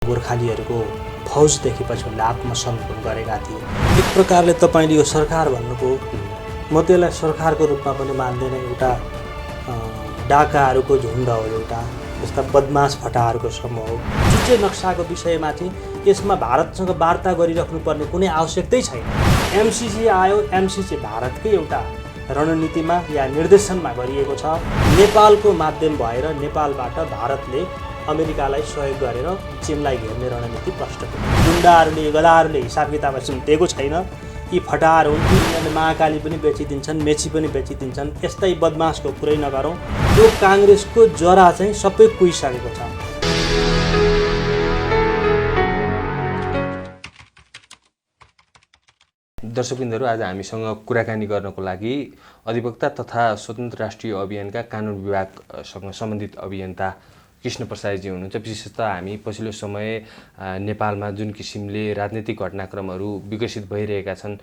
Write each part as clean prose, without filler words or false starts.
गोर्खालीहरूको फौजदेखि पछि उनले आत्मसमर्पण गरेका थिए। एक प्रकारले तपाईँले यो सरकार भन्नुको म त्यसलाई सरकारको रूपमा पनि मान्दैन। एउटा डाकाहरूको झुन्ड हो, एउटा यस्ता बदमास फटाहरूको समूह हो। जुन चाहिँ नक्साको विषयमा चाहिँ यसमा भारतसँग वार्ता गरिराख्नुपर्ने कुनै आवश्यकतै छैन। एमसिसी आयो, एमसिसी भारतकै एउटा रणनीतिमा या निर्देशनमा गरिएको छ। नेपालको माध्यम भएर नेपालबाट भारतले अमेरिकालाई सहयोग गरेर चीनलाई घेर्ने रणनीति प्रष्ट गर्यो। गुन्डाहरूले गदाहरूले हिसाब किताब सुन्टेको छैन। यी फटार हुन्, यिनीहरूले महाकाली पनि बेचिदिन्छन्, मेची पनि बेचिदिन्छन्। यस्तै बदमासको कुरै नगरौँ। यो काङ्ग्रेसको जरा चाहिँ सबै कुहिसकेको छ। दर्शकबिन्दुहरू, आज हामीसँग कुराकानी गर्नको लागि अधिवक्ता तथा स्वतन्त्र राष्ट्रिय अभियानका कानुन विभागसँग सम्बन्धित अभियन्ता कृष्ण प्रसादजी हुनुहुन्छ। विशेषतः हामी पछिल्लो समय नेपालमा जुन किसिमले राजनीतिक घटनाक्रमहरू विकसित भइरहेका छन्,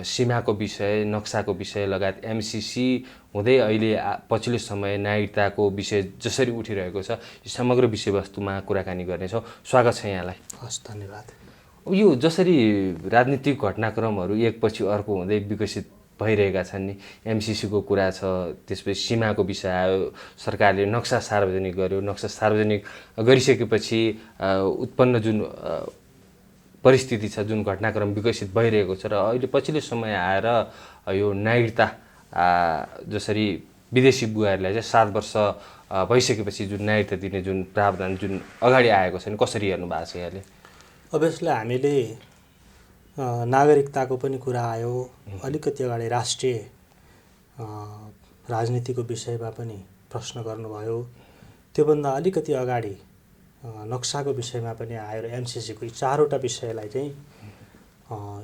सीमाको विषय, नक्साको विषय लगायत एमसिसी हुँदै अहिले पछिल्लो समय नागरिकताको विषय जसरी उठिरहेको छ, यो समग्र विषयवस्तुमा कुराकानी गर्नेछौँ। स्वागत छ यहाँलाई। हस्, धन्यवाद। यो जसरी राजनीतिक घटनाक्रमहरू एकपछि अर्को हुँदै विकसित भइरहेका छन् नि, एमसिसीको कुरा छ, त्यसपछि सीमाको विषय आयो, सरकारले नक्सा सार्वजनिक गर्यो। नक्सा सार्वजनिक गरिसकेपछि उत्पन्न जुन परिस्थिति छ, जुन घटनाक्रम विकसित भइरहेको छ, र अहिले पछिल्लो समय आएर यो नागरिकता जसरी विदेशी बुवाहरूलाई चाहिँ 7 वर्ष भइसकेपछि जुन नागरिकता दिने जुन प्रावधान जुन अगाडि आएको छ नि, कसरी हेर्नु भएको छ यहाँले? अभियसली हामीले नागरिकताको पनि कुरा आयो, अलिकति अगाडि राष्ट्रिय राजनीतिको विषयमा पनि प्रश्न गर्नुभयो। त्योभन्दा अलिकति अगाडि नक्साको विषयमा पनि आयो र एमसिसीको यी 4वटा विषयलाई चाहिँ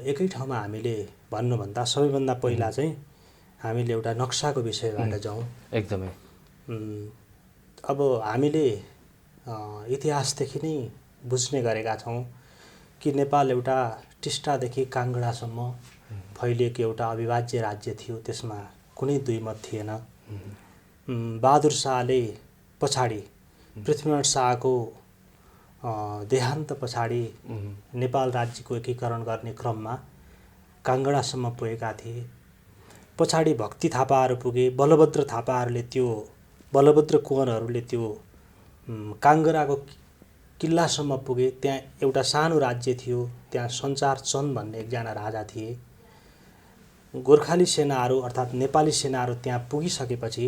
एकै ठाउँमा हामीले भन्नुभन्दा सबैभन्दा पहिला चाहिँ हामीले एउटा नक्साको विषयबाट जाउँ। एकदमै। अब हामीले इतिहासदेखि नै बुझ्ने गरेका छौँ कि नेपाल एउटा टिस्टादेखि काङ्गडासम्म फैलिएको एउटा अविभाज्य राज्य थियो। त्यसमा कुनै दुई मत थिएन। बहादुर शाहले पछाडि पृथ्वीनारायण शाहको देहान्त पछाडि नेपाल राज्यको एकीकरण गर्ने क्रममा काङ्गडासम्म पुगेका थिए। पछाडि भक्ति थापाहरू पुगे, बलभद्र थापाहरूले त्यो बलभद्र कुँवरहरूले त्यो काङ्गडाको किल्लासम्म पुगे। त्यहाँ एउटा सानो राज्य थियो, त्यहाँ सञ्चार चन्द भन्ने एकजना राजा थिए। गोर्खाली सेनाहरू अर्थात् नेपाली सेनाहरू त्यहाँ पुगिसकेपछि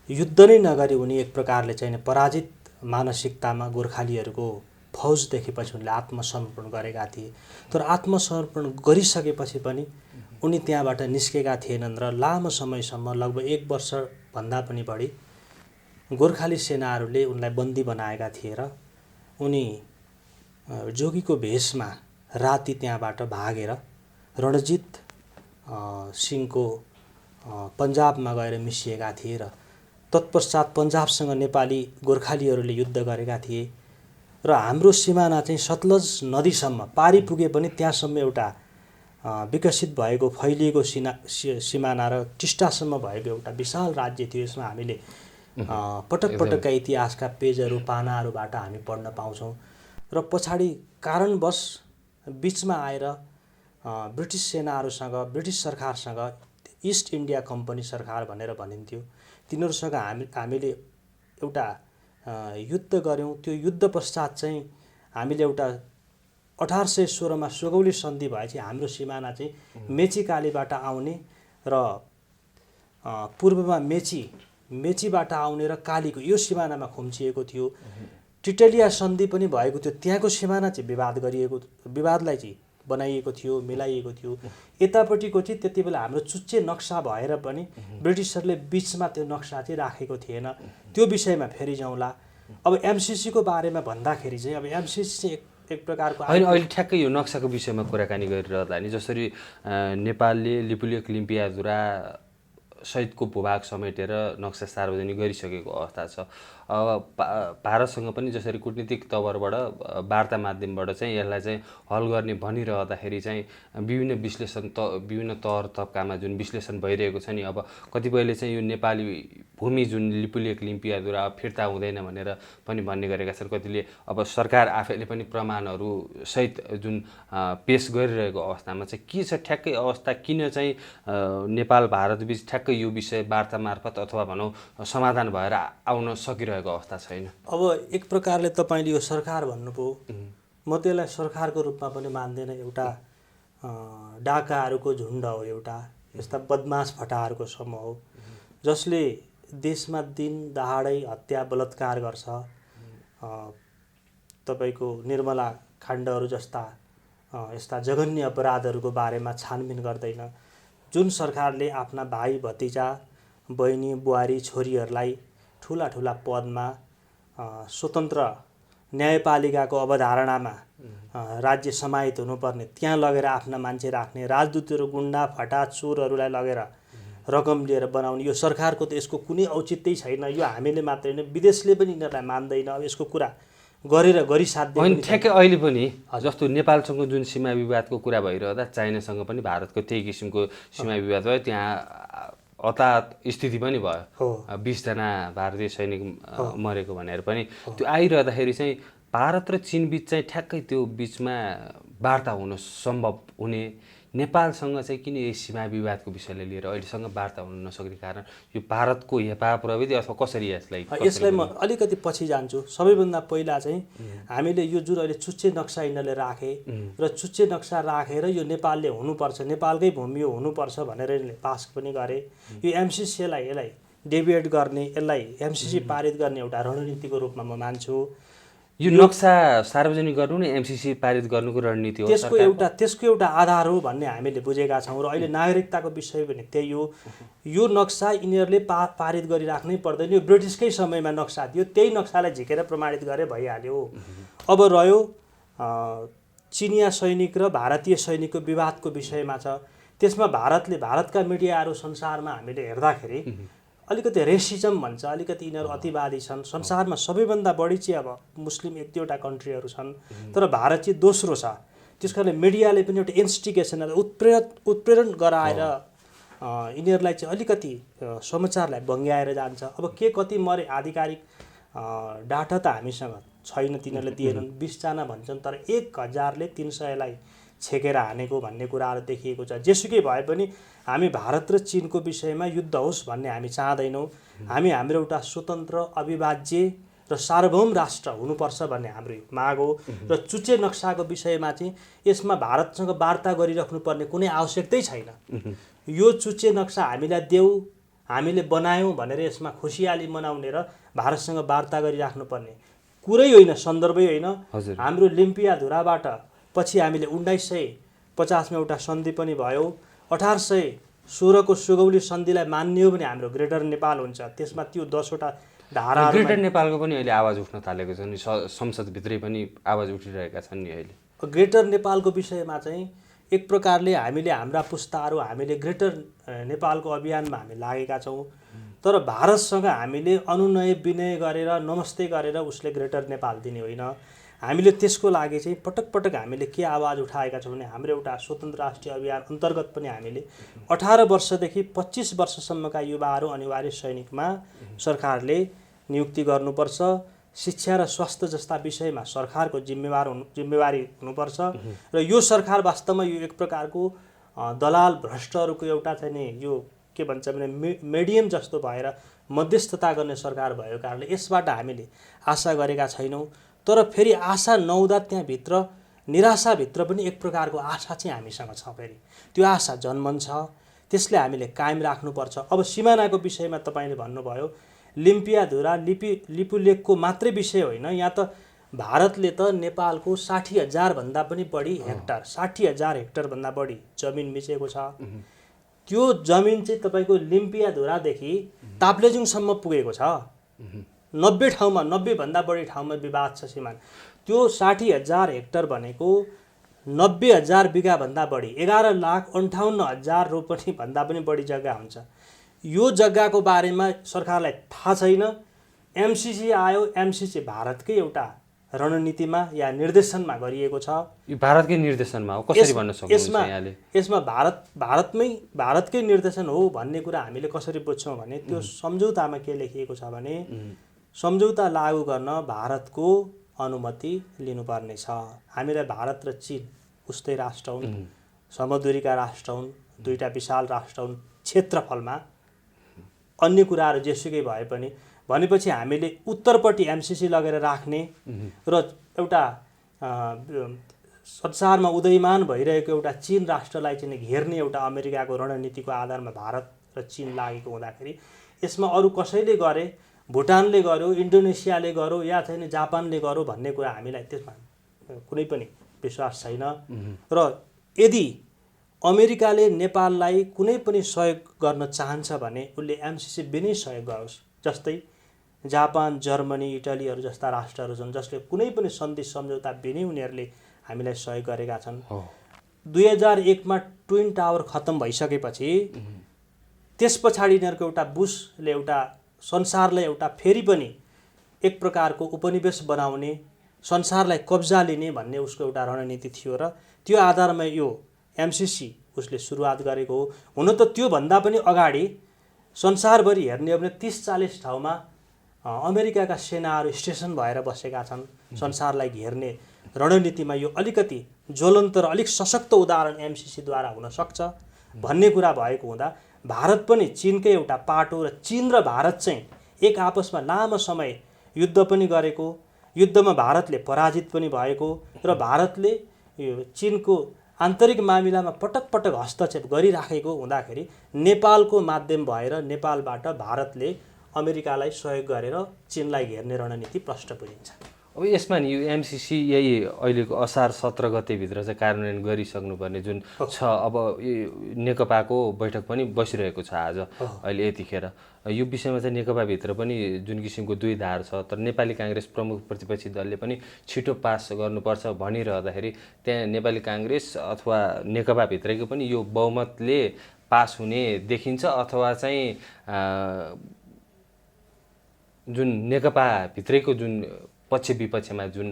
युद्ध नै नगरी उनी एक प्रकारले चाहिँ पराजित मानसिकतामा गोर्खालीहरूको फौजदेखि पछि उनले आत्मसमर्पण गरेका थिए। तर आत्मसमर्पण गरिसकेपछि पनि उनी त्यहाँबाट निस्केका थिएनन् र लामो समयसम्म लगभग 1 वर्षभन्दा पनि बढी गोर्खाली सेनाहरूले उनलाई बन्दी बनाएका थिए र उनी जोगीको भेषमा राति त्यहाँबाट भागेर रणजित सिंहको पन्जाबमा गएर मिसिएका थिए र तत्पश्चात पन्जाबसँग नेपाली गोर्खालीहरूले युद्ध गरेका थिए र हाम्रो सिमाना चाहिँ सतलज नदीसम्म पारी पुगे पनि त्यहाँसम्म एउटा विकसित भएको फैलिएको सिमाना र टिस्टासम्म भएको एउटा विशाल राज्य थियो। यसमा हामीले पटक पटकका इतिहासका पेजहरू पानाहरूबाट हामी पढ्न पाउँछौँ। र पछाडि कारणवश बिचमा आएर ब्रिटिस सेनाहरूसँग, ब्रिटिस सरकारसँग, इस्ट इन्डिया कम्पनी सरकार भनेर भनिन्थ्यो, तिनीहरूसँग हामीले एउटा युद्ध गऱ्यौँ। त्यो युद्ध पश्चात चाहिँ हामीले एउटा 1816 मा सुगौली सन्धि भएपछि हाम्रो सिमाना चाहिँ मेची कालीबाट आउने र पूर्वमा मेचीबाट आउने र कालीको यो सिमानामा खुम्चिएको थियो। टिटलिया सन्धि पनि भएको थियो, त्यहाँको सिमाना चाहिँ विवादलाई चाहिँ बनाइएको थियो, मिलाइएको थियो। यतापट्टिको चाहिँ त्यति बेला हाम्रो चुच्चे नक्सा भएर पनि ब्रिटिसहरूले बिचमा त्यो नक्सा चाहिँ राखेको थिएन। त्यो विषयमा फेरि जाउँला। अब एमसिसीको बारेमा भन्दाखेरि चाहिँ अब एमसिसी चाहिँ एक प्रकारको अहिले ठ्याक्कै यो नक्साको विषयमा कुराकानी गरिरहँदा नि, जसरी नेपालले लिपुलेख लिम्पियाजुरा सहितको भूभाग समेटेर नक्सा सार्वजनिक गरिसकेको अवस्था छ। भारतसँग पनि जसरी कूटनीतिक तवरबाट वार्ता माध्यमबाट चाहिँ यसलाई चाहिँ हल गर्ने भनिरहँदाखेरि चाहिँ विभिन्न तवर तब्कामा जुन विश्लेषण भइरहेको छ नि, अब कतिपयले चाहिँ यो नेपाली भूमि जुन लिपुलेक लिम्पियाद्वारा फिर्ता हुँदैन भनेर पनि भन्ने गरेका छन्। कतिले अब सरकार आफैले पनि प्रमाणहरू सहित जुन पेश गरिरहेको अवस्थामा चाहिँ के छ ठ्याक्कै अवस्था, किन चाहिँ नेपाल भारतबीच ठ्याक्कै यो विषय वार्ता मार्फत अथवा भनौँ समाधान भएर आउन सकिरहेको अवस्था छैन? अब एक प्रकारले तपाईँले यो सरकार भन्नुभयो, म त्यसलाई सरकारको रूपमा पनि मान्दैन। एउटा डाकाहरूको झुन्ड हो, एउटा यस्ता बदमास फटाहरूको समूह हो जसले देशमा दिन दहाडै हत्या बलात्कार गर्छ। तपाईँको निर्मला काण्डहरू जस्ता यस्ता जघन्य अपराधहरूको बारेमा छानबिन गर्दैन। जुन सरकारले आफ्ना भाइ भतिजा बहिनी बुहारी छोरीहरूलाई ठुला ठुला पदमा स्वतन्त्र न्यायपालिकाको अवधारणामा राज्य समाहित हुनुपर्ने त्यहाँ लगेर आफ्ना मान्छे राख्ने, राजदूतहरू गुन्डा फटा चोरहरूलाई लगेर रकम लिएर बनाउने, यो सरकारको त यसको कुनै औचित्यै छैन। यो हामीले मात्रै होइन, विदेशले पनि यिनीहरूलाई मान्दैन। अब यसको कुरा गरेर गरिसाध्य होइन। ठ्याक्कै अहिले पनि जस्तो नेपालसँग जुन सीमा विवादको कुरा भइरहँदा चाइनासँग पनि भारतको त्यही किसिमको सीमा विवाद भयो, त्यहाँ हताहत स्थिति पनि भयो, 20 जना भारतीय सैनिक मरेको भनेर पनि त्यो आइरहँदाखेरि चाहिँ भारत र चीन बीच चाहिँ ठ्याक्कै त्यो बिचमा वार्ता हुन सम्भव हुने, नेपालसँग चाहिँ किन यस सीमा विवादको विषयलाई लिएर अहिलेसँग वार्ता हुन नसक्ने कारण यो भारतको हेपा प्रविधि अथवा कसरी यसलाई म अलिकति पछि जान्छु। सबैभन्दा पहिला चाहिँ हामीले यो जुन अहिले चुच्चे नक्सा यिनीहरूले राखे र चुच्चे नक्सा राखेर यो नेपालले हुनुपर्छ, नेपालकै भूमि हो हुनुपर्छ भनेर यिनीहरूले पास पनि गरे। यो एमसिसीलाई यसलाई डेभिएट गर्ने, यसलाई एमसिसी पारित गर्ने एउटा रणनीतिको रूपमा म मान्छु। यो नक्सा सार्वजनिक गर्नु नै एमसिसी पारित गर्नुको रणनीति हो, त्यसको एउटा आधार हो भन्ने हामीले बुझेका छौँ। र अहिले नागरिकताको विषय पनि त्यही हो। यो नक्सा यिनीहरूले पारित गरिराख्नै पर्दैन। यो ब्रिटिसकै समयमा नक्सा थियो, त्यही नक्सालाई झिकेर प्रमाणित गरे भइहाल्यो। अब रह्यो चिनिया सैनिक र भारतीय सैनिकको विवादको विषयमा छ। त्यसमा भारतका मिडियाहरू संसारमा हामीले हेर्दाखेरि अलिकति रेसिजम भन्छ, अलिकति यिनीहरू अतिवादी छन्। संसारमा सबैभन्दा बढी चाहिँ अब मुस्लिम 1-2 कन्ट्रीहरू छन्, तर भारत चाहिँ दोस्रो छ। त्यस कारणले मिडियाले पनि एउटा इन्स्टिगेसन उत्प्रेरण गराएर यिनीहरूलाई चाहिँ अलिकति समाचारलाई बङ्ग्याएर जान्छ। अब के कति मरे आधिकारिक डाटा त हामीसँग छैन, तिनीहरूले दिएनन्। 20 जना भन्छन्, तर 1000ले 300लाई छेकेर हानेको भन्ने कुराहरू देखिएको छ। जेसुकै भए पनि हामी भारत र चीनको विषयमा युद्ध होस् भन्ने हामी चाहदैनौँ। हामी हाम्रो एउटा स्वतन्त्र अविभाज्य र सार्वभौम राष्ट्र हुनुपर्छ भन्ने हाम्रो माग हो। र चुच्चे नक्साको विषयमा चाहिँ यसमा भारतसँग वार्ता गरिराख्नुपर्ने कुनै आवश्यकतै छैन। यो चुच्चे नक्सा हामीलाई देऊ, हामीले बनायौँ भनेर यसमा खुसियाली मनाउने र भारतसँग वार्ता गरिराख्नुपर्ने कुरै होइन, सन्दर्भै होइन। हाम्रो लिम्पियाधुराबाट पछि हामीले 1950मा एउटा सन्धि पनि भयो। 1816 को सुगौली सन्धिलाई मान्ने हो भने हाम्रो ग्रेटर नेपाल हुन्छ। त्यसमा त्यो 10वटा धारा। ग्रेटर नेपालको पनि अहिले आवाज उठ्न थालेको छ नि, संसदभित्रै पनि आवाज उठिरहेका छन् नि अहिले। ग्रेटर नेपालको विषयमा चाहिँ एक प्रकारले हामीले हाम्रा पुस्ताहरू हामीले ग्रेटर नेपालको अभियानमा हामी लागेका छौँ। तर भारतसँग हामीले अनुनय विनय गरेर नमस्ते गरेर उसले ग्रेटर नेपाल दिने होइन। हामीले त्यसको लागि चाहिँ पटक पटक हामीले के आवाज उठाएका छौँ भने हाम्रो एउटा स्वतन्त्र राष्ट्रिय अभियान अन्तर्गत पनि हामीले 18 वर्षदेखि 25 वर्षसम्मका युवाहरू अनिवार्य सैनिकमा सरकारले नियुक्ति गर्नुपर्छ। शिक्षा र स्वास्थ्य जस्ता विषयमा सरकारको जिम्मेवारी हुनुपर्छ। र यो सरकार वास्तवमा यो एक प्रकारको दलाल भ्रष्टहरूको एउटा चाहिँ नि यो के भन्छ भने मिडियम जस्तो भएर मध्यस्थता गर्ने सरकार भएको कारणले यसबाट हामीले आशा गरेका छैनौँ। तर फेरि आशा नहुँदा त्यहाँभित्र निराशाभित्र पनि एक प्रकारको आशा चाहिँ हामीसँग छ। फेरि त्यो आशा जन्मन्छ, त्यसले हामीले कायम राख्नुपर्छ। अब सिमानाको विषयमा तपाईँले भन्नुभयो, लिम्पियाधुरा लिपुलेकको मात्रै विषय होइन। यहाँ त भारतले त नेपालको 60,000 भन्दा पनि बढी हेक्टर 60,000 हेक्टरभन्दा बढी जमिन मिचेको छ। त्यो जमिन चाहिँ तपाईँको लिम्पियाधुरादेखि ताप्लेजुङसम्म पुगेको छ। 90 ठाउँमा 90 भन्दा बढी ठाउँमा विवाद छ सीमान। त्यो 60,000 हेक्टर भनेको 90,000 बिघा भन्दा बढी 11,58,000 रोपनी भन्दा पनि बढी जग्गा हुन्छ। यो जग्गाको बारेमा सरकारलाई थाहा छैन। एमसिसी आयो, एमसिसी भारतकै एउटा रणनीतिमा या निर्देशनमा गरिएको छ। यो भारतकै निर्देशनमा हो, कसरी भन्न सक्नुहुन्छ यहाँले? यसमा भारतकै निर्देशन हो भन्ने कुरा हामीले कसरी बुझ्छौँ भने त्यो सम्झौतामा के लेखिएको छ भने सम्झौता लागू गर्न भारतको अनुमति लिनुपर्ने छ। हामीलाई भारत र चीन उस्तै राष्ट्र हुन्, समदूरीका राष्ट्र हुन्, दुईटा विशाल राष्ट्र हुन् क्षेत्रफलमा, अन्य कुराहरू जेसुकै भए पनि। भनेपछि हामीले उत्तरपट्टि एमसिसी लगेर राख्ने र एउटा संसारमा उदयमान भइरहेको एउटा चीन राष्ट्रलाई चाहिँ घेर्ने एउटा अमेरिकाको रणनीतिको आधारमा भारत र चीन लागेको हुँदाखेरि यसमा अरू कसैले गरे, भुटानले गर्यो, इन्डोनेसियाले गर्यो या चाहिँ जापानले गर्यो भन्ने कुरा हामीलाई त्यसमा कुनै पनि विश्वास छैन। र यदि अमेरिकाले नेपाललाई कुनै पनि सहयोग गर्न चाहन्छ भने उसले एमसिसी बिनै सहयोग गरोस्। जस्तै जापान, जर्मनी, इटलीहरू जस्ता राष्ट्रहरू छन् जसले कुनै पनि सन्धि सम्झौता बिनै उनीहरूले हामीलाई सहयोग गरेका छन्। 2001मा ट्विन टावर खत्तम भइसकेपछि त्यस पछाडि यिनीहरूको एउटा बुसले एउटा संसारलाई एउटा फेरि पनि एक प्रकारको उपनिवेश बनाउने, संसारलाई कब्जा लिने भन्ने उसको एउटा रणनीति थियो र त्यो आधारमा यो एमसिसी उसले सुरुवात गरेको हो। हुन त त्योभन्दा पनि अगाडि संसारभरि हेर्ने हो भने 30-40 ठाउँमा अमेरिकाका सेनाहरू स्टेसन भएर बसेका छन्। संसारलाई घेर्ने रणनीतिमा यो अलिकति ज्वलन्त र अलिक सशक्त उदाहरण एमसिसीद्वारा हुनसक्छ भन्ने कुरा भएको हुँदा भारत पनि चीनकै एउटा पाटो र चीन र भारत चाहिँ एक आपसमा लामो समय युद्ध पनि गरेको, युद्धमा भारतले पराजित पनि भएको र भारतले यो चीनको आन्तरिक मामिलामा पटक पटक हस्तक्षेप गरिराखेको हुँदाखेरि नेपालको माध्यम भएर नेपालबाट भारतले अमेरिकालाई सहयोग गरेर चीनलाई घेर्ने रणनीति प्रष्ट पुगिन्छ। अब यसमा नि यो एमसिसी यही अहिलेको असार 17 गतेभित्र चाहिँ कार्यान्वयन गरिसक्नुपर्ने जुन छ। अब नेकपाको बैठक पनि बसिरहेको छ आज अहिले यतिखेर। यो विषयमा चाहिँ नेकपाभित्र पनि जुन किसिमको दुई धार छ, तर नेपाली काङ्ग्रेस प्रमुख प्रतिपक्षी दलले पनि छिटो पास गर्नुपर्छ भनिरहँदाखेरि त्यहाँ नेपाली काङ्ग्रेस अथवा नेकपाभित्रको पनि यो बहुमतले पास हुने देखिन्छ अथवा चाहिँ जुन नेकपाभित्रैको जुन पक्ष विपक्षमा जुन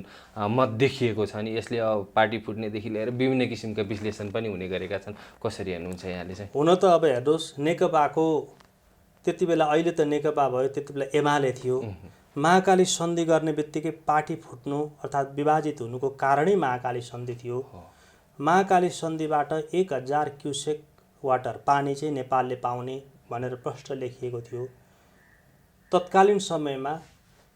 मत देखिएको छ नि यसले अब पार्टी फुट्नेदेखि लिएर विभिन्न किसिमका विश्लेषण पनि हुने गरेका छन्। कसरी हेर्नुहुन्छ यहाँले चाहिँ? हुन त अब हेर्नुहोस्, नेकपाको त्यति बेला, अहिले त नेकपा भयो, त्यति बेला एमाले थियो। महाकाली सन्धि गर्ने बित्तिकै पार्टी फुट्नु अर्थात् विभाजित हुनुको कारणै महाकाली सन्धि थियो। महाकाली सन्धिबाट 1000 क्युसेक वाटर पानी चाहिँ नेपालले पाउने भनेर प्रष्ट लेखिएको थियो। तत्कालीन समयमा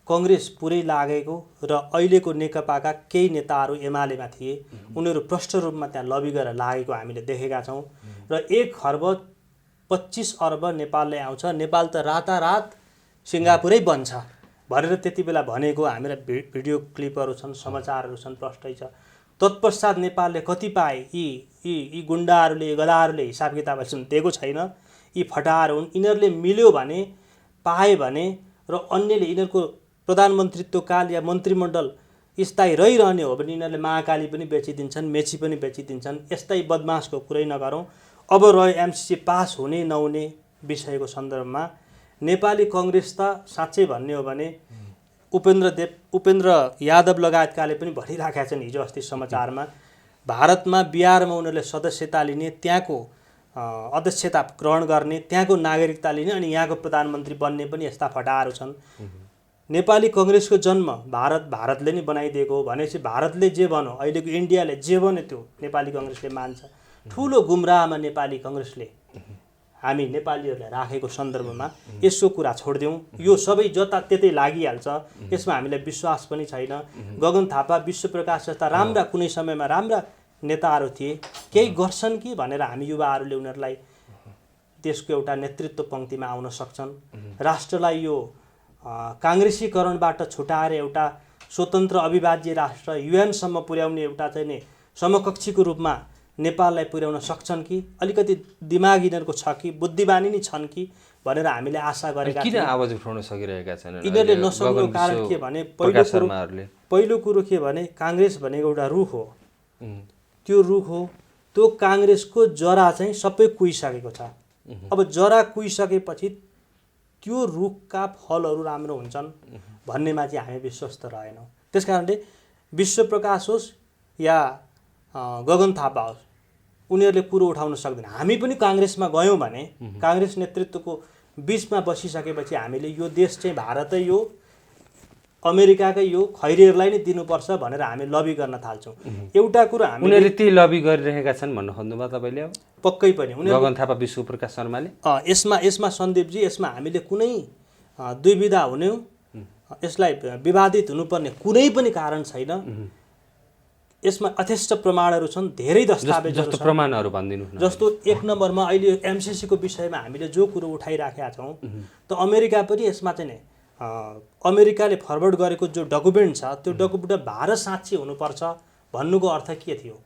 कङ्ग्रेस पुरै लागेको र अहिलेको नेकपाका केही नेताहरू एमालेमा थिए, उनीहरू प्रष्ट रूपमा त्यहाँ लबी गरेर लागेको हामीले देखेका छौँ। र 1 खर्ब 25 अर्ब नेपालले आउँछ, नेपाल त रातारात सिङ्गापुरै बन्छ भनेर त्यति बेला भनेको हामीलाई भिडियो क्लिपहरू छन्, समाचारहरू छन्, प्रष्टै छ। तत्पश्चात नेपालले कति पाए? यी गुन्डाहरूले, गदाहरूले हिसाब किताब दिएको छैन। यी फटाहरू हुन्, यिनीहरूले मिल्यो भने, पाए भने र अन्यले यिनीहरूको प्रधानमन्त्रीत्व काल या मन्त्रीमण्डल स्थायी रहिरहने हो भने यिनीहरूले महाकाली पनि बेचिदिन्छन्, मेची पनि बेचिदिन्छन्। यस्तै बदमासको कुरै नगरौँ। अब रह्यो एमसिसी पास हुने नहुने विषयको सन्दर्भमा नेपाली कङ्ग्रेस त साँच्चै भन्ने हो भने उपेन्द्र यादव लगायतकाले पनि भनिराखेका छन् हिजो अस्ति समाचारमा, भारतमा बिहारमा उनीहरूले सदस्यता लिने, त्यहाँको अध्यक्षता ग्रहण गर्ने, त्यहाँको नागरिकता लिने अनि यहाँको प्रधानमन्त्री बन्ने पनि यस्ता फटाहरू छन्। नेपाली कङ्ग्रेसको जन्म भारतले नै बनाइदिएको हो भनेपछि भारतले जे भन्यो, अहिलेको इन्डियाले जे भन्यो त्यो नेपाली कङ्ग्रेसले मान्छ। ठुलो गुमराहमा नेपाली कङ्ग्रेसले हामी नेपालीहरूलाई राखेको सन्दर्भमा यसो कुरा छोडिदिउँ। यो सबै जता त्यतै लागिहाल्छ, यसमा हामीलाई विश्वास पनि छैन। गगन थापा, विश्वप्रकाश जस्ता राम्रा कुनै समयमा राम्रा नेताहरू थिए, केही गर्छन् कि भनेर हामी युवाहरूले उनीहरूलाई देशको एउटा नेतृत्व पङ्क्तिमा आउन सक्छन्। राष्ट्रलाई यो काङ्ग्रेसीकरणबाट छुटाएर एउटा स्वतन्त्र अविभाज्य राष्ट्र युएनसम्म पुर्याउने एउटा चाहिँ नि समकक्षीको रूपमा नेपाललाई पुर्याउन सक्छन् कि, अलिकति दिमाग यिनीहरूको छ कि, बुद्धिमानी नै छन् कि भनेर हामीले आशा गरेका छौँ। किन आवाज उठाउन सकिरहेका छन् यिनीहरूले? नसक्नुको कारण के भने पहिलो कुरो के भने काङ्ग्रेस भनेको एउटा रुख हो। त्यो रुख हो, त्यो काङ्ग्रेसको जरा चाहिँ सबै कुहिसकेको छ। अब जरा कुहिसकेपछि त्यो रुखका फलहरू राम्रो हुन्छन् भन्नेमा चाहिँ हामी विश्वस्त रहेनौँ। त्यस कारणले विश्वप्रकाश होस् या गगन थापा होस्, उनीहरूले कुरो उठाउन सक्दैन। हामी पनि काङ्ग्रेसमा गयौँ भने काङ्ग्रेस नेतृत्वको बिचमा बसिसकेपछि हामीले यो देश चाहिँ भारतै हो, अमेरिकाकै यो, खैरेहरूलाई नै दिनुपर्छ भनेर हामी लबी गर्न थाल्छौँ। एउटा कुरो हामी उनीहरूले त्यही लबी गरिरहेका छन् भन्नु खोज्नुभयो तपाईँले? अब पक्कै पनि गगन थापा, विश्वप्रकाश शर्माले यसमा सन्दीपजी, यसमा हामीले कुनै दुविधा हुने, यसलाई विवादित हुनुपर्ने कुनै पनि कारण छैन। यसमा यथेष्ट प्रमाणहरू छन्, धेरै दस्तावेजहरू जस्तो प्रमाणहरू भनिदिनु न। जस्तो एक नम्बरमा अहिले एमसिसीको विषयमा हामीले जो कुरो उठाइराखेका छौँ, त अमेरिका पनि यसमा चाहिँ नि अमेरिकाले फरवर्ड गरेको जो डकुमेन्ट छ त्यो डकुमेन्ट भारत साक्षी हुनुपर्छ भन्नुको अर्थ के थियो?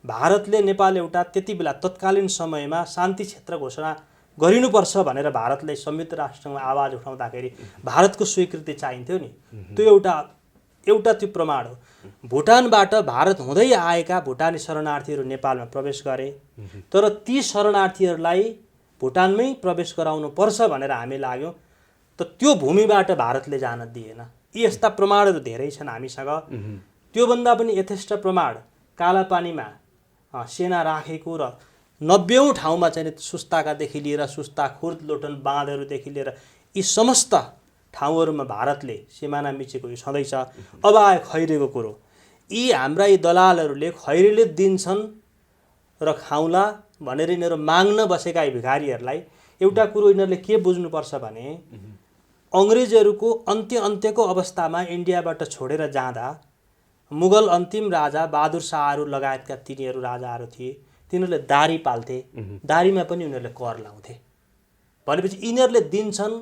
भारतले नेपाल एउटा त्यति बेला तत्कालीन समयमा शान्ति क्षेत्र घोषणा गरिनुपर्छ भनेर भारतले संयुक्त राष्ट्रमा आवाज उठाउँदाखेरि भारतको स्वीकृति चाहिन्थ्यो नि। त्यो एउटा त्यो प्रमाण हो। भुटानबाट भारत हुँदै आएका भुटानी शरणार्थीहरू नेपालमा प्रवेश गरे, तर ती शरणार्थीहरूलाई भुटानमै प्रवेश गराउनु पर्छ भनेर हामी लाग्यौँ, त त्यो भूमिबाट भारतले जान दिएन। यी यस्ता प्रमाणहरू धेरै छन् हामीसँग। त्योभन्दा पनि यथेष्ट प्रमाण कालापानीमा सेना राखेको र 90औं ठाउँमा चाहिँ सुस्ताकादेखि लिएर सुस्ता, खुर्द, लोटन बाँधहरूदेखि लिएर यी समस्त ठाउँहरूमा भारतले सिमाना मिचेको यो छँदैछ। अब आयो खैरेको कुरो। यी हाम्रा यी दलालहरूले खैरेले दिन्छन् र खाउँला भनेर यिनीहरू माग्न बसेका यी भिखारीहरूलाई एउटा कुरो यिनीहरूले के बुझ्नुपर्छ भने अङ्ग्रेजहरूको अन्त्यको अवस्थामा इन्डियाबाट छोडेर जाँदा मुगल अन्तिम राजा बहादुर शाहहरू लगायतका तिनीहरू राजाहरू थिए, तिनीहरूले दारी पाल्थे, दारीमा पनि उनीहरूले कर लाउँथे। भनेपछि यिनीहरूले दिन्छन्,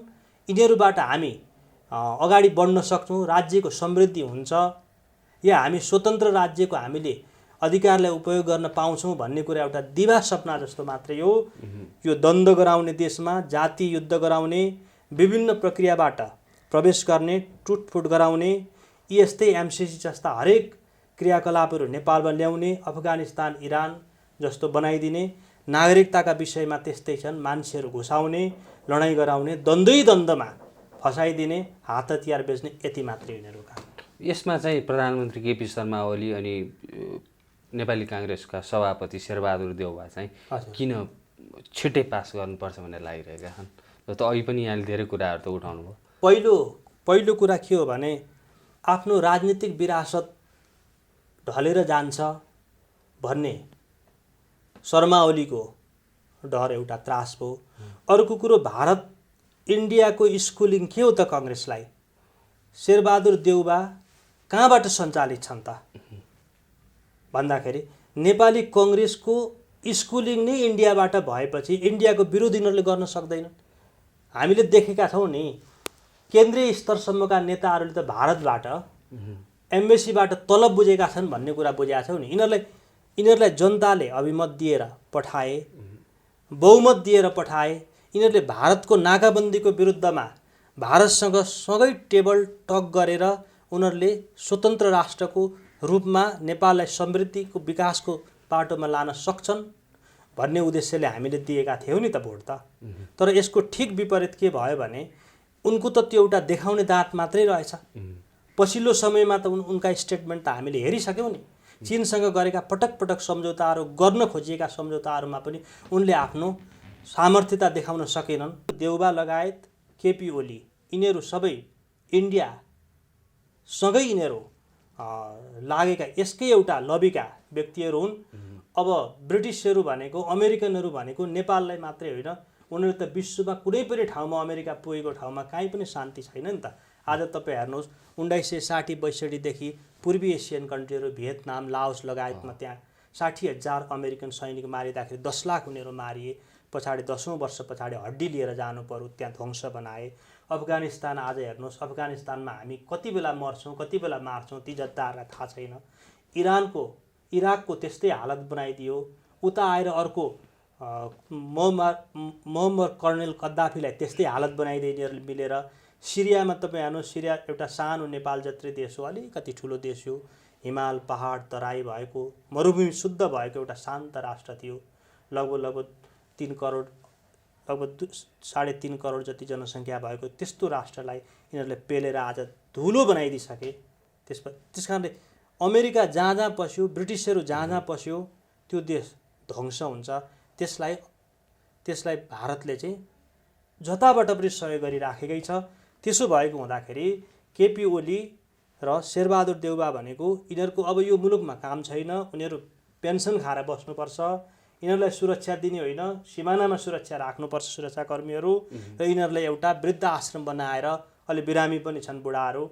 यिनीहरूबाट हामी अगाडि बढ्न सक्छौँ, राज्यको समृद्धि हुन्छ या हामी स्वतन्त्र राज्यको हामीले अधिकारलाई उपयोग गर्न पाउँछौँ भन्ने कुरा एउटा दिवा सपना जस्तो मात्रै हो। यो द्वन्द्व गराउने देशमा जाति युद्ध गराउने, विभिन्न प्रक्रियाबाट प्रवेश गर्ने, टुटफुट गराउने, यस्तै एमसिसी जस्ता हरेक क्रियाकलापहरू नेपालमा ल्याउने, अफगानिस्तान, इरान जस्तो बनाइदिने, नागरिकताका विषयमा त्यस्तै छन्, मान्छेहरू घुसाउने, लडाइँ गराउने, द्वन्द्वमा फसाइदिने, हात हतियार बेच्ने, यति मात्रै यिनीहरू काम। यसमा चाहिँ प्रधानमन्त्री केपी शर्मा ओली अनि नेपाली काङ्ग्रेसका सभापति शेरबहादुर देउवा चाहिँ किन छिट्टै पास गर्नुपर्छ भनेर लागिरहेका छन्? त अघि पनि यहाँले धेरै कुराहरू त उठाउनु भयो। पहिलो कुरा के हो भने आफ्नो राजनीतिक विरासत ढलेर जान्छ भन्ने शर्मा ओलीको डर एउटा त्रास भयो। अर्को कुरो, भारत इन्डियाको स्कुलिङ के हो त काङ्ग्रेसलाई? शेरबहादुर देउवा कहाँबाट सञ्चालित छन् त भन्दाखेरि नेपाली काङ्ग्रेसको स्कुलिङ नै इन्डियाबाट भएपछि इन्डियाको विरोध यिनीहरूले गर्न सक्दैनन्। हामीले देखेका छौँ नि, केन्द्रीय स्तरसम्मका नेताहरूले त भारतबाट एम्बेसीबाट तलब बुझेका छन् भन्ने कुरा बुझेका छौँ नि। यिनीहरूलाई जनताले अभिमत दिएर पठाए, बहुमत दिएर पठाए। यिनीहरूले भारतको नाकाबन्दीको विरुद्धमा भारतसँग सँगै टेबल टक गरेर उनीहरूले स्वतन्त्र राष्ट्रको रूपमा नेपाललाई समृद्धिको विकासको बाटोमा लान सक्छन् भन्ने उद्देश्यले हामीले दिएका थियौँ नि त भोट त। तर यसको ठिक विपरीत के भयो भने उनको त त्यो एउटा देखाउने दाँत मात्रै रहेछ। पछिल्लो समयमा त उनका स्टेटमेन्ट त हामीले हेरिसक्यौँ नि। चीनसँग गरेका पटक सम्झौताहरू, गर्न खोजिएका सम्झौताहरूमा पनि उनले आफ्नो सामर्थ्यता देखाउन सकेनन्। देउबा लगायत केपी ओली यिनीहरू सबै इन्डियासँगै यिनीहरू लागेका यसकै एउटा लबीका व्यक्तिहरू हुन्। अब ब्रिटिसहरू भनेको, अमेरिकनहरू भनेको नेपाललाई मात्रै होइन, उनीहरू त विश्वमा कुनै पनि ठाउँमा, अमेरिका पुगेको ठाउँमा काहीँ पनि शान्ति छैन नि त। आज तपाईँ हेर्नुहोस् 1960-62देखि पूर्वी एसियन कन्ट्रीहरू, भियतनाम, लाओस लगायतमा त्यहाँ 60,000 अमेरिकन सैनिक मारिँदाखेरि 10 लाख उनीहरू मारिए। पछाडि 10औं वर्ष पछाडि हड्डी लिएर जानु पर्यो, त्यहाँ ध्वंस बनाए। अफगानिस्तान आज हेर्नुहोस्, अफगानिस्तानमा हामी कति बेला मर्छौँ, कति बेला मार्छौँ ती जनताहरूलाई थाहा छैन। इराकको त्यस्तै हालत बनाइदियो। उता आएर अर्को मोहम्मद कर्नेल कद्दाफीलाई त्यस्तै हालत बनाइदिए यिनीहरूले मिलेर। सिरियामा तपाईँ हेर्नुहोस्, सिरिया एउटा सानो नेपाल जत्रै देश हो, अलिकति ठुलो देश हो, हिमाल पहाड तराई भएको, मरुभूमि शुद्ध भएको एउटा शान्त राष्ट्र थियो। लगभग 3 करोड लगभग 3.5 करोड जति जनसङ्ख्या भएको त्यस्तो राष्ट्रलाई यिनीहरूले पेलेर आज धुलो बनाइदिइसके। त्यस कारणले अमेरिका जहाँ जहाँ पस्यो, ब्रिटिसहरू जहाँ जहाँ पस्यो त्यो देश ध्वंस हुन्छ। त्यसलाई भारतले चाहिँ जताबाट पनि सहयोग गरिराखेकै छ। त्यसो भएको हुँदाखेरि केपी ओली र शेरबहादुर देउबा भनेको यिनीहरूको अब यो मुलुकमा काम छैन, उनीहरू पेन्सन खाएर बस्नुपर्छ, यिनीहरूलाई सुरक्षा दिने होइन, सिमानामा सुरक्षा राख्नुपर्छ सुरक्षाकर्मीहरू, र यिनीहरूलाई एउटा वृद्ध आश्रम बनाएर, अहिले बिरामी पनि छन् बुढाहरू,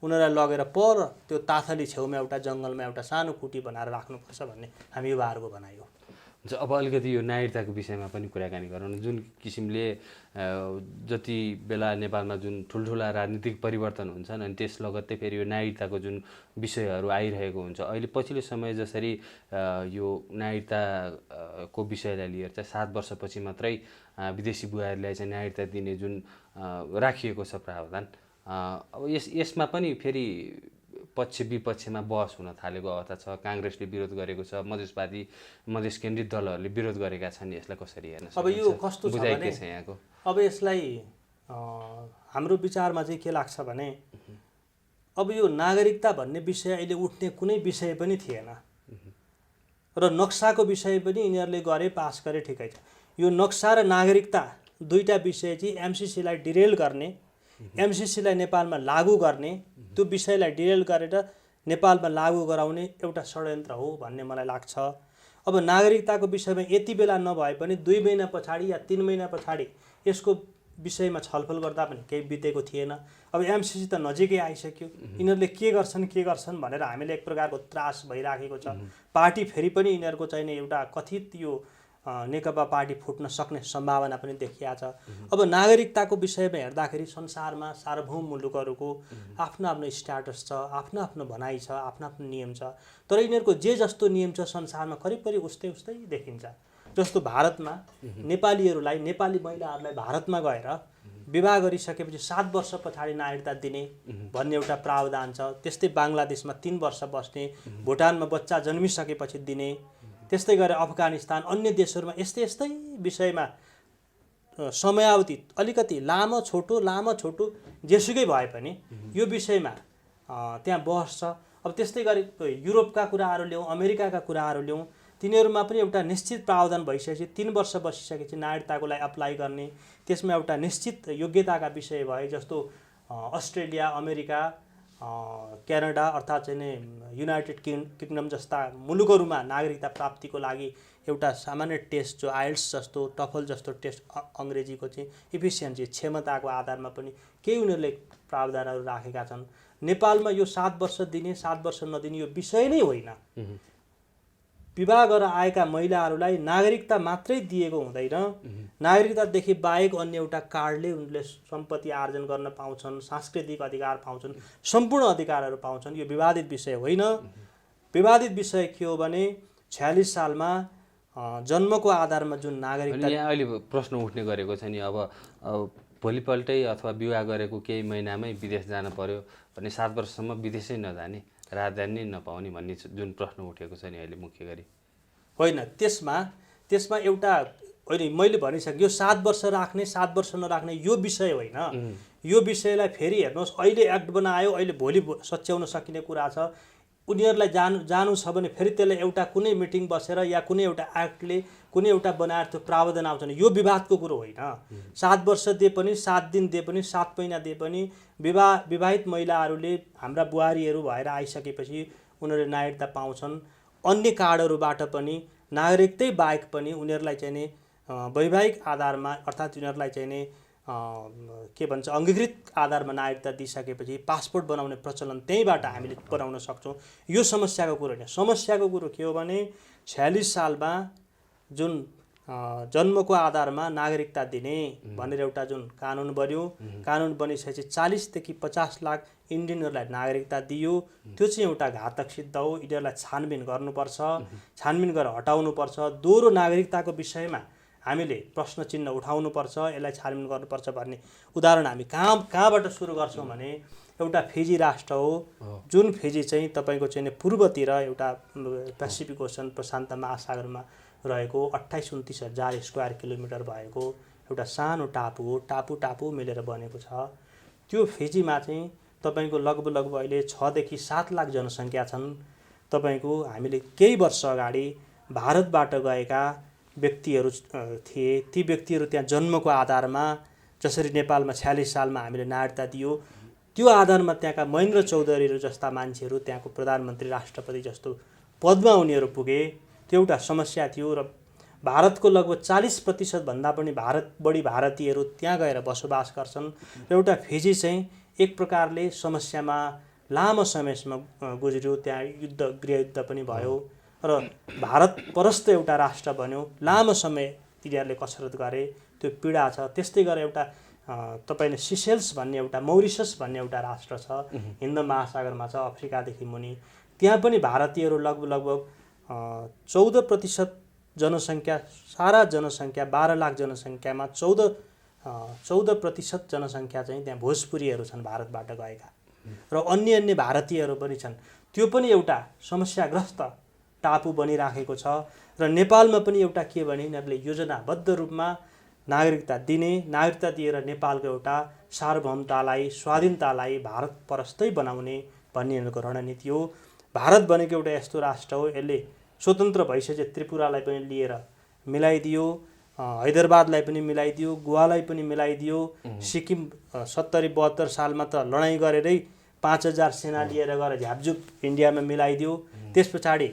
उनीहरूलाई लगेर पर त्यो ताथली छेउमा एउटा जङ्गलमा एउटा सानो कुटी बनाएर राख्नुपर्छ भन्ने हामी युवाहरूको भनाइ हो। अब अलिकति यो नागरिकताको विषयमा पनि कुराकानी गरौँ। जुन किसिमले जति बेला नेपालमा जुन ठुल्ठुला राजनीतिक परिवर्तन हुन्छन् अनि त्यस लगत्तै फेरि यो नागरिकताको जुन विषयहरू आइरहेको हुन्छ, अहिले पछिल्लो समय जसरी यो नागरिकताको विषयलाई लिएर चाहिँ 7 वर्षपछि मात्रै विदेशी बुहारीलाई चाहिँ नागरिकता दिने जुन राखिएको छ प्रावधान, अब यसमा पनि फेरि पक्ष विपक्षमा बहस हुन थालेको अवस्था छ। काङ्ग्रेसले विरोध गरेको छ, मधेस केन्द्रित दलहरूले विरोध गरेका छन्। यसलाई कसरी हेर्न सकिन्छ? अब यो कस्तो छ भने यहाँको अब यसलाई हाम्रो विचारमा चाहिँ के लाग्छ भने अब यो नागरिकता भन्ने विषय अहिले उठ्ने कुनै विषय पनि थिएन र नक्साको विषय पनि यिनीहरूले गरे, पास गरे, ठिकै छ। यो नक्सा र नागरिकता दुईटा विषय चाहिँ एमसिसीलाई डिरेल गर्ने, एमसिसीलाई नेपालमा लागू गर्ने, त्यो विषयलाई डिरेल गरेर नेपालमा लागू गराउने एउटा षड्यन्त्र हो भन्ने मलाई लाग्छ। अब नागरिकताको विषयमा यति बेला नभए पनि 2 महिना पछाडि या 3 महिना पछाडि यसको विषयमा छलफल गर्दा पनि केही बितेको थिएन। अब एमसिसी त नजिकै आइसक्यो, यिनीहरूले के गर्छन् भनेर हामीले एक प्रकारको त्रास भइराखेको छ। पार्टी फेरि पनि यिनीहरूको चाहिँ एउटा कथित यो नेकपा पार्टी फुट्न सक्ने सम्भावना पनि देखिया छ। अब नागरिकताको विषयमा हेर्दाखेरि संसारमा सार्वभौम मुलुकहरूको आफ्नो आफ्नो स्ट्याटस छ, आफ्नो आफ्नो भनाइ छ, आफ्नो आफ्नो नियम छ। तर यिनीहरूको जे जस्तो नियम छ संसारमा करिब उस्तै देखिन्छ। जस्तो भारतमा नेपालीहरूलाई, नेपाली महिलाहरूलाई भारतमा गएर विवाह गरिसकेपछि 7 वर्ष पछाडि नागरिकता दिने भन्ने एउटा प्रावधान छ। त्यस्तै बङ्गलादेशमा 3 वर्ष बस्ने, भुटानमा बच्चा जन्मिसकेपछि दिने, त्यस्तै गरेर अफगानिस्तान, अन्य देशहरूमा यस्तै विषयमा समयावधि अलिकति लामो छोटो जेसुकै भए पनि यो विषयमा त्यहाँ बहस छ। अब त्यस्तै गरी युरोपका कुराहरू ल्याउँ, अमेरिकाका कुराहरू ल्याउँ, तिनीहरूमा पनि एउटा निश्चित प्रावधान भइसकेपछि 3 वर्ष बसिसकेपछि नागरिकताको लागि अप्लाई गर्ने, त्यसमा एउटा निश्चित योग्यताका विषय भए। जस्तो अस्ट्रेलिया, अमेरिका, क्यानाडा अर्थात् चाहिँ युनाइटेड किङडम जस्ता मुलुकहरूमा नागरिकता प्राप्तिको लागि एउटा सामान्य टेस्ट जो आइएल्ट्स जस्तो, टफल जस्तो टेस्ट, अङ्ग्रेजीको चाहिँ इफिसियन्सी क्षमताको आधारमा पनि केही उनीहरूले प्रावधानहरू राखेका छन्। नेपालमा यो 7 वर्ष दिने 7 वर्ष नदिने यो विषय नै होइन। विवाह गरेर आएका महिलाहरूलाई नागरिकता मात्रै दिएको हुँदैन, नागरिकतादेखि बाहेक अन्य एउटा कार्डले उनले सम्पत्ति आर्जन गर्न पाउँछन्, सांस्कृतिक अधिकार पाउँछन्, सम्पूर्ण अधिकारहरू पाउँछन्। यो विवादित विषय होइन। विवादित विषय के हो भने 46 सालमा जन्मको आधारमा जुन नागरिकता, यहाँ अहिले प्रश्न उठ्ने गरेको छ नि, अब भोलिपल्टै अथवा विवाह गरेको केही महिनामै विदेश जान पर्यो भने 7 वर्षसम्म विदेशै नजाने, राजधानी नपाउने भन्ने जुन प्रश्न उठेको छ नि अहिले मुख्य गरी होइन। त्यसमा एउटा होइन, मैले भनिसकेँ यो 7 वर्ष राख्ने 7 वर्ष नराख्ने यो विषय होइन। यो विषयलाई फेरि हेर्नुहोस्, अहिले एक्ट बनायो, अहिले भोलि सच्याउन सकिने कुरा छ। उनीहरूलाई जानु छ भने फेरि त्यसलाई एउटा कुनै मिटिङ बसेर या कुनै एउटा एक्टले कुनै एउटा बनाएर त्यो प्रावधान आउँछ नि, यो विवादको कुरो होइन। 7 वर्ष दिए पनि, 7 दिन दिए पनि, 7 महिना दिए पनि विवाहित महिलाहरूले हाम्रा बुहारीहरू भएर आइसकेपछि उनीहरूले नागरिकता पाउँछन्। अन्य कार्डहरूबाट पनि नागरिकतै बाहेक पनि उनीहरूलाई चाहिँ नि वैवाहिक आधारमा अर्थात् उनीहरूलाई चाहिँ नि के भन्छ अङ्गीकृत आधारमा नागरिकता दिइसकेपछि पासपोर्ट बनाउने प्रचलन त्यहीँबाट हामीले बनाउन सक्छौँ। यो समस्याको कुरो होइन। समस्याको कुरो के हो भने 46 सालमा जुन जन्मको आधारमा नागरिकता दिने भनेर एउटा जुन कानुन बन्यो, कानुन बनिसकेपछि 40 देखि 50 लाख इन्डियनहरूलाई नागरिकता दियो। त्यो चाहिँ एउटा घातक सिद्ध हो। यिनीहरूलाई छानबिन गर्नुपर्छ, छानबिन गरेर हटाउनुपर्छ। दोहोरो नागरिकताको विषयमा हामीले प्रश्न चिन्ह उठाउनुपर्छ, यसलाई छानबिन गर्नुपर्छ भन्ने उदाहरण हामी कहाँबाट सुरु गर्छौँ भने एउटा फिजी राष्ट्र हो, जुन फिजी चाहिँ तपाईँको चाहिँ पूर्वतिर एउटा पेसिफिक ओसन प्रशान्त महासागरमा रहेको 28-29 हजार स्क्वायर किलोमिटर भएको एउटा सानो टापु हो, टापु मिलेर बनेको छ। त्यो फिजीमा चाहिँ तपाईँको लगभग अहिले 6 देखि 7 लाख जनसङ्ख्या छन्। तपाईँको हामीले केही वर्ष अगाडि भारतबाट गएका व्यक्तिहरू थिए, ती व्यक्तिहरू त्यहाँ जन्मको आधारमा, जसरी नेपालमा 46 सालमा हामीले नागरिकता दियो, त्यो आधारमा त्यहाँका महेन्द्र चौधरीहरू जस्ता मान्छेहरू त्यहाँको प्रधानमन्त्री राष्ट्रपति जस्तो पदमा उनीहरू पुगे। त्यो एउटा समस्या थियो र भारतको लगभग 40% भन्दा पनि बढी भारतीयहरू त्यहाँ गएर बसोबास गर्छन् र एउटा फिजी चाहिँ एक प्रकारले समस्यामा लामो समयसम्म गुज्रियो। त्यहाँ गृहयुद्ध पनि भयो र भारत परस्त एउटा राष्ट्र बन्यो। लामो समय तिनीहरूले कसरत गरे, त्यो पीडा छ। त्यस्तै गरेर एउटा तपाईँले सिसेल्स भन्ने एउटा, मौरिसस भन्ने एउटा राष्ट्र छ, हिन्द महासागरमा छ, अफ्रिकादेखि मुनि। त्यहाँ पनि भारतीयहरू लगभग 14% जनसङ्ख्या, सारा जनसङ्ख्या 12 लाख जनसङ्ख्यामा 14% जनसङ्ख्या चाहिँ त्यहाँ भोजपुरीहरू छन् भारतबाट गएका, र अन्य भारतीयहरू पनि छन्। त्यो पनि एउटा समस्याग्रस्त टापु बनिराखेको छ। र नेपालमा पनि एउटा के भने यिनीहरूले योजनाबद्ध रूपमा नागरिकता दिने, नागरिकता दिएर नेपालको एउटा सार्वभौमतालाई, स्वाधीनतालाई भारत परस्तै बनाउने भन्ने यिनीहरूको रणनीति हो। भारत भनेको एउटा यस्तो राष्ट्र हो, यसले स्वतन्त्र भइसकेपछि त्रिपुरालाई पनि लिएर मिलाइदियो, हैदराबादलाई पनि मिलाइदियो, गोवालाई पनि मिलाइदियो। सिक्किम 70-72 सालमा त लडाइँ गरेरै 5000 सेना लिएर गएर झ्यापझुप इन्डियामा मिलाइदियो। त्यस पछाडि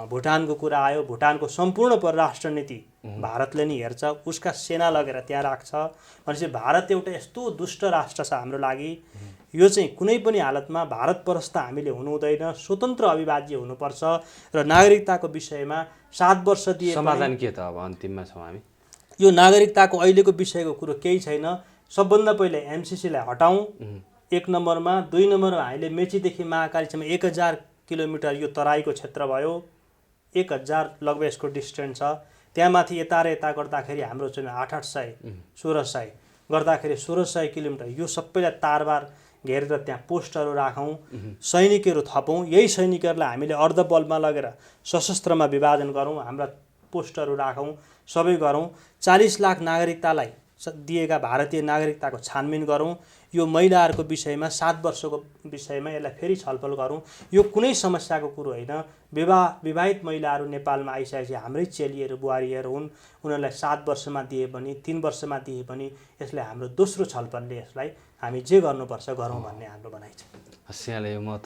भुटानको कुरा आयो। भुटानको सम्पूर्ण परराष्ट्र नीति भारतले नै हेर्छ, उसका सेना लगेर त्यहाँ राख्छ। भनेपछि भारत एउटा यस्तो दुष्ट राष्ट्र छ हाम्रो लागि। यो चाहिँ कुनै पनि हालतमा भारत परस्त हामीले हुनु हुँदैन, स्वतन्त्र अविभाज्य हुनुपर्छ। र नागरिकताको विषयमा 7 वर्ष दिए समाधान के त अब अन्तिममा छौँ हामी? यो नागरिकताको अहिलेको विषयको कुरो केही छैन। सबभन्दा पहिले एमसिसीलाई हटाउँ 1 नम्बरमा। 2 नम्बरमा हामीले मेचीदेखि महाकालीसम्म 1000 किलोमिटर यो तराईको क्षेत्र भयो। 1000 लगभग यसको डिस्टेन्स छ। त्यहाँ माथि यता र यता गर्दाखेरि हाम्रो चाहिँ 800 1600 गर्दाखेरि 1600 किलोमिटर। यो सबैलाई तारबार घेरेर त्यहाँ पोस्टहरू राखौँ, सैनिकहरू थपौँ। यही सैनिकहरूलाई हामीले अर्धबलमा लगेर सशस्त्रमा विभाजन गरौँ, हाम्रा पोस्टहरू राखौँ, सबै गरौँ। 40 लाख नागरिकतालाई दिएका भारतीय नागरिकताको छानबिन गरौँ। यो महिलाहरूको विषयमा 7 वर्षको विषयमा यसलाई फेरि छलफल गरौँ। यो कुनै समस्याको कुरो होइन। विवाहित महिलाहरू नेपालमा आइसकेपछि हाम्रै चेलीहरू बुहारीहरू हुन्, उनीहरूलाई 7 वर्षमा दिए पनि 3 वर्षमा दिए पनि यसलाई हाम्रो दोस्रो छलफलले यसलाई हामी जे गर्नुपर्छ गरौँ भन्ने हाम्रो भनाइ छ। हस्, यहाँले म